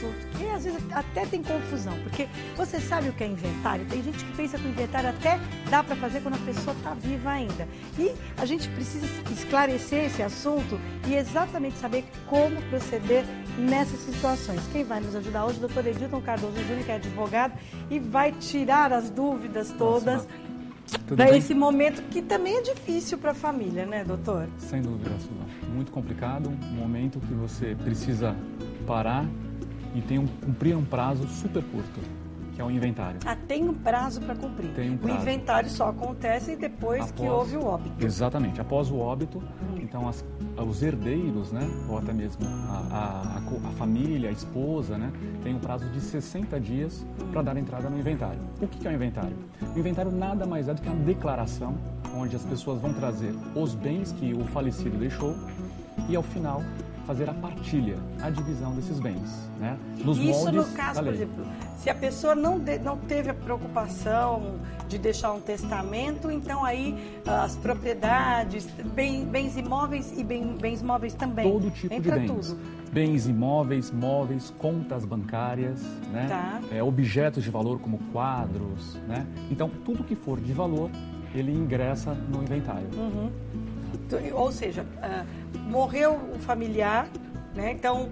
assunto que às vezes até tem confusão, porque você sabe o que é inventário? Tem gente que pensa que o inventário até dá para fazer quando a pessoa está viva ainda. E a gente precisa esclarecer esse assunto e exatamente saber como proceder nessas situações. Quem vai nos ajudar hoje é o Dr. Edilton Cardoso Júnior, que é advogado, e vai tirar as dúvidas todas para esse momento que também é difícil para a família, né, doutor? Sem dúvida, Sula. Muito complicado, um momento que você precisa parar e cumprir um prazo super curto, que é o inventário. Ah, tem um prazo para cumprir. Tem um prazo. O inventário só acontece depois que houve o óbito. Exatamente. Após o óbito, então os herdeiros, né, ou até mesmo a família, a esposa, né, tem um prazo de 60 dias para dar entrada no inventário. O que é o inventário? O inventário nada mais é do que uma declaração onde as pessoas vão trazer os bens que o falecido deixou e, ao final, fazer a partilha, a divisão desses bens, né? Nos Isso moldes no caso, da por lei. exemplo, se a pessoa não teve a preocupação de deixar um testamento, então aí as propriedades, bens imóveis e bens móveis também. Todo tipo entra de bens. Tudo. Bens imóveis, móveis, contas bancárias, né? Tá. Objetos de valor como quadros, né? Então, tudo que for de valor, ele ingressa no inventário. Ou seja, morreu o familiar, né? Então,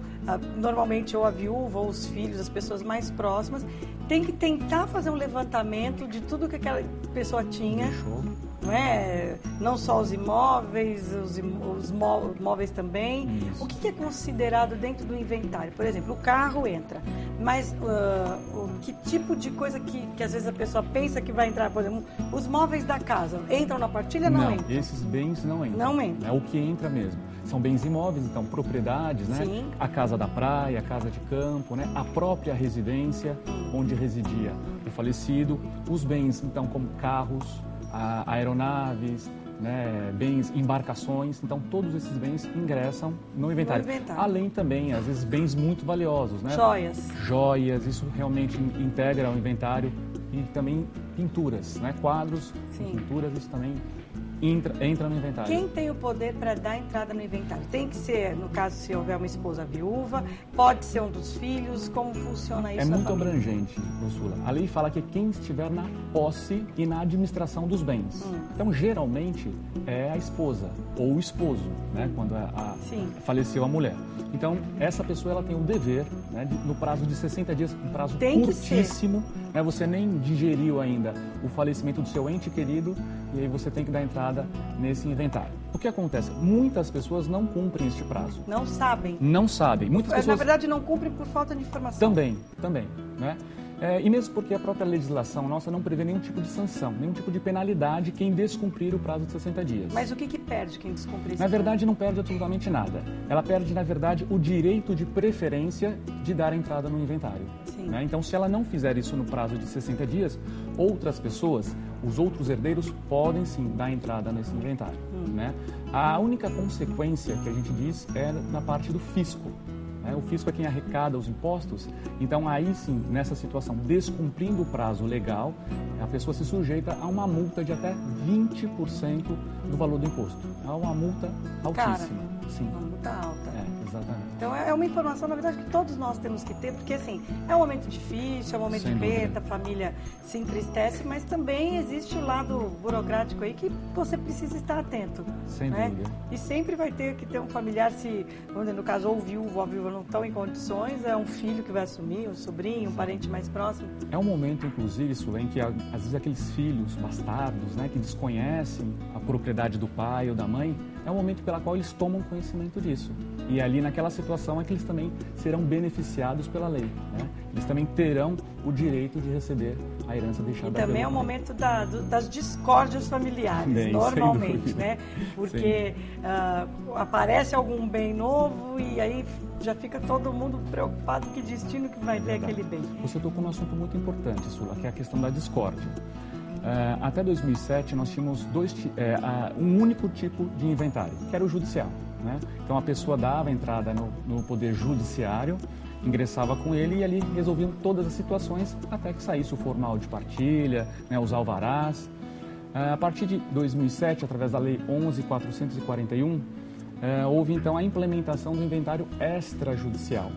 normalmente ou a viúva ou os filhos, as pessoas mais próximas, tem que tentar fazer um levantamento de tudo que aquela pessoa tinha, Deixou. não é? Não só os imóveis, os móveis também. Isso. O que é considerado dentro do inventário? Por exemplo, o carro entra, mas que tipo de coisa que às vezes a pessoa pensa que vai entrar? Por exemplo, os móveis da casa entram na partilha ou não entram? Esses bens não entram. Não entram. É o que entra mesmo. São bens imóveis, então propriedades, né? Sim. A casa da praia, a casa de campo, né? A própria residência onde residia o falecido. Os bens, então, como carros, aeronaves, né? Bens, embarcações. Então, todos esses bens ingressam no inventário. Além também, às vezes, bens muito valiosos, né? Joias, isso realmente integra o inventário. E também pinturas, né? Quadros, pinturas, isso também entra no inventário. Quem tem o poder para dar entrada no inventário? Tem que ser, no caso, se houver uma esposa viúva, pode ser um dos filhos, como funciona isso? É muito abrangente, Ursula. A lei fala que quem estiver na posse e na administração dos bens. Então, geralmente, é a esposa ou o esposo, né? Quando faleceu a mulher. Então, essa pessoa ela tem o dever, né, no prazo de 60 dias, um prazo curtíssimo, né, você nem digeriu ainda o falecimento do seu ente querido e aí você tem que dar entrada nesse inventário. O que acontece? Muitas pessoas não cumprem este prazo. Não sabem. Não sabem. Muitas pessoas... Na verdade, não cumprem por falta de informação. Também, né? E mesmo porque a própria legislação nossa não prevê nenhum tipo de sanção, nenhum tipo de penalidade quem descumprir o prazo de 60 dias. Mas o que perde quem descumprir isso? Na verdade, não perde absolutamente nada. Ela perde, na verdade, o direito de preferência de dar entrada no inventário. Né? Então, se ela não fizer isso no prazo de 60 dias, outras pessoas, os outros herdeiros, podem sim dar entrada nesse inventário. Né? A única consequência que a gente diz é na parte do fisco. O fisco é quem arrecada os impostos, então aí sim, nessa situação, descumprindo o prazo legal, a pessoa se sujeita a uma multa de até 20% do valor do imposto. É uma multa altíssima. Sim. Uma multa alta. Exatamente. Então é uma informação, na verdade, que todos nós temos que ter, porque assim, é um momento difícil, é um momento de perda, a família se entristece, mas também existe o lado burocrático aí que você precisa estar atento. Sem dúvida. E sempre vai ter que ter um familiar, se, no caso, ou viúvo ou a viúva não estão em condições, é um filho que vai assumir, um sobrinho, um parente mais próximo. É um momento, inclusive, Sulen, que às vezes aqueles filhos bastardos, né, que desconhecem a propriedade do pai ou da mãe, é um momento pela qual eles tomam conhecimento disso. E ali naquela situação é que eles também serão beneficiados pela lei. Né? Eles também terão o direito de receber a herança deixada pelo pai. E também é o momento das discórdias familiares, também, normalmente, né? Porque aparece algum bem novo e aí já fica todo mundo preocupado que destino que vai ter aquele bem. Você tocou num assunto muito importante, Sula, que é a questão da discórdia. Até 2007 nós tínhamos um único tipo de inventário, que era o judicial. Né? Então a pessoa dava entrada no poder judiciário, ingressava com ele e ali resolviam todas as situações até que saísse o formal de partilha, né, os alvarás. A partir de 2007, através da Lei 11.441, houve então a implementação do inventário extrajudicial.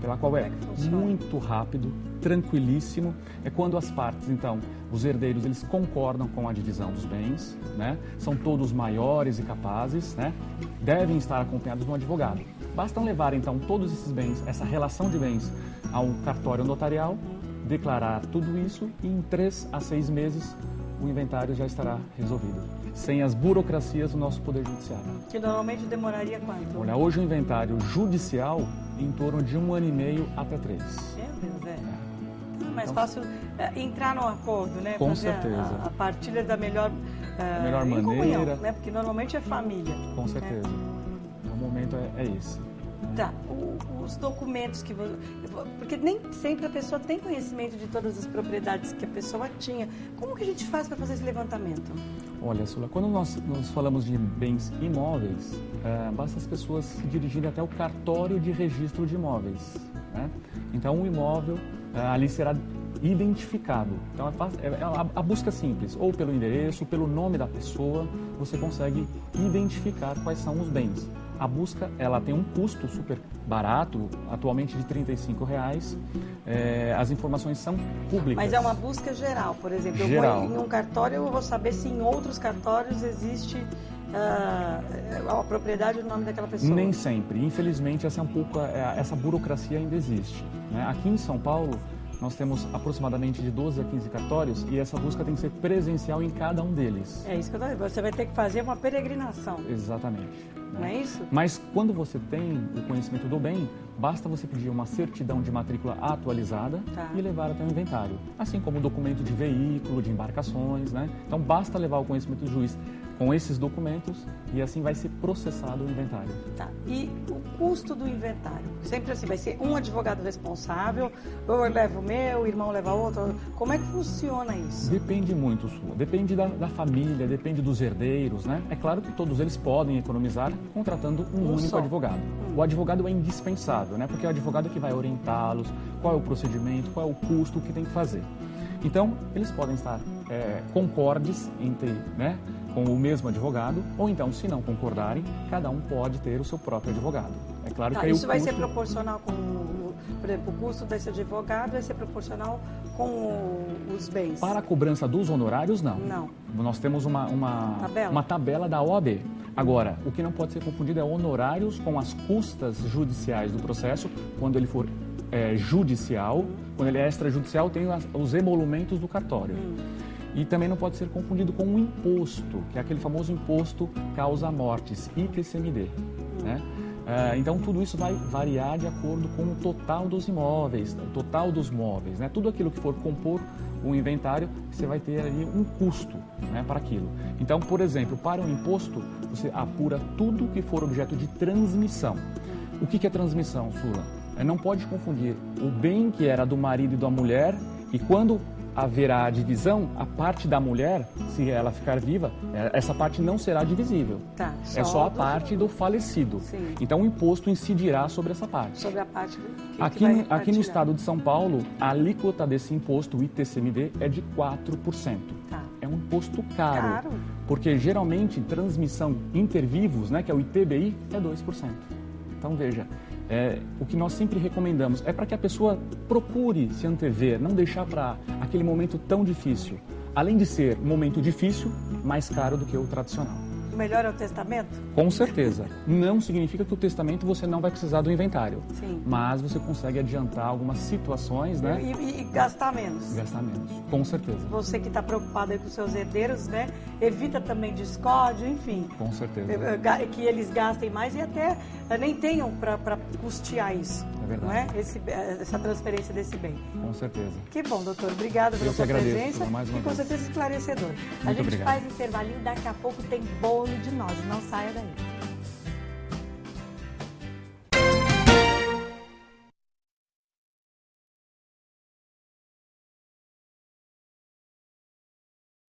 pela qual é muito rápido, tranquilíssimo. É quando as partes, então, os herdeiros, eles concordam com a divisão dos bens, né? São todos maiores e capazes, né? Devem estar acompanhados de um advogado. Basta levar, então, todos esses bens, essa relação de bens, ao cartório notarial, declarar tudo isso e em 3 a 6 meses o inventário já estará resolvido, sem as burocracias do nosso Poder Judiciário. Que normalmente demoraria quanto? Olha, hoje o inventário judicial em torno de 1 ano e meio até 3. Meu Deus, é mais fácil entrar no acordo, né? Com fazer certeza. A partilha da melhor maneira, comunhão, né? Porque normalmente é família. Com certeza. O momento é esse. Tá, os documentos que você... Porque nem sempre a pessoa tem conhecimento de todas as propriedades que a pessoa tinha. Como que a gente faz para fazer esse levantamento? Olha, Sula, quando nós falamos de bens imóveis, basta as pessoas se dirigirem até o cartório de registro de imóveis, né? Então, o imóvel ali será identificado. Então, a busca simples, ou pelo endereço, pelo nome da pessoa, você consegue identificar quais são os bens. A busca, ela tem um custo super barato, atualmente de R$35. As informações são públicas. Mas é uma busca geral, por exemplo. Geral. Eu vou em um cartório, eu vou saber se em outros cartórios existe a propriedade e o nome daquela pessoa. Nem sempre. Infelizmente, essa burocracia ainda existe, né? Aqui em São Paulo, nós temos aproximadamente de 12 a 15 cartórios e essa busca tem que ser presencial em cada um deles. É isso que eu estou dizendo. Você vai ter que fazer uma peregrinação. Exatamente. Não é isso? Mas quando você tem o conhecimento do bem, basta você pedir uma certidão de matrícula atualizada e levar até o inventário. Assim como o documento de veículo, de embarcações, né? Então basta levar o conhecimento do juiz com esses documentos e assim vai ser processado o inventário. Tá. E o custo do inventário? Sempre assim, vai ser um advogado responsável, eu levo o meu, o irmão leva outro. Como é que funciona isso? Depende muito, Sula. Depende da família, depende dos herdeiros, né? É claro que todos eles podem economizar contratando um único advogado. O advogado é indispensável, né? Porque é o advogado que vai orientá-los, qual é o procedimento, qual é o custo, o que tem que fazer. Então, eles podem estar concordes entre, né, com o mesmo advogado, ou então, se não concordarem, cada um pode ter o seu próprio advogado. É claro que aí isso vai ser proporcional com, por exemplo, o custo desse advogado vai ser proporcional com os bens? Para a cobrança dos honorários, não. Não. Nós temos uma tabela da OAB. Agora, o que não pode ser confundido é honorários com as custas judiciais do processo, quando ele for judicial. Quando ele é extrajudicial, tem os emolumentos do cartório. E também não pode ser confundido com o imposto, que é aquele famoso imposto causa-mortes, ITCMD, né? Então, tudo isso vai variar de acordo com o total dos imóveis, o total dos móveis, né? Tudo aquilo que for compor o inventário, você vai ter ali um custo, né, para aquilo. Então, por exemplo, para o imposto, você apura tudo que for objeto de transmissão. O que é transmissão, Sula? Não pode confundir o bem que era do marido e da mulher e quando haverá a divisão, a parte da mulher, se ela ficar viva, essa parte não será divisível. É só a parte do falecido. Sim. Então o imposto incidirá sobre essa parte. Sobre a parte aqui no estado de São Paulo, a alíquota desse imposto, o ITCMD, é de 4%. É um imposto caro. Porque geralmente transmissão intervivos, né, que é o ITBI, é 2%. Então veja, o que nós sempre recomendamos é para que a pessoa procure se antever, não deixar para aquele momento tão difícil. Além de ser um momento difícil, mais caro do que o tradicional. O melhor é o testamento? Com certeza. Não significa que o testamento você não vai precisar do inventário. Sim. Mas você consegue adiantar algumas situações, né? E gastar menos. Gastar menos, com certeza. Você que está preocupado aí com seus herdeiros, né? Evita também discórdia, enfim. Com certeza. Que eles gastem mais e até nem tenham para custear isso. É verdade. Não é? Essa transferência desse bem. Com certeza. Que bom, doutor. Obrigado pela sua presença. Mais uma e com certeza esclarecedor. Muito a gente obrigado. faz intervalinho, daqui a pouco tem bolo de nozes. Não saia daí.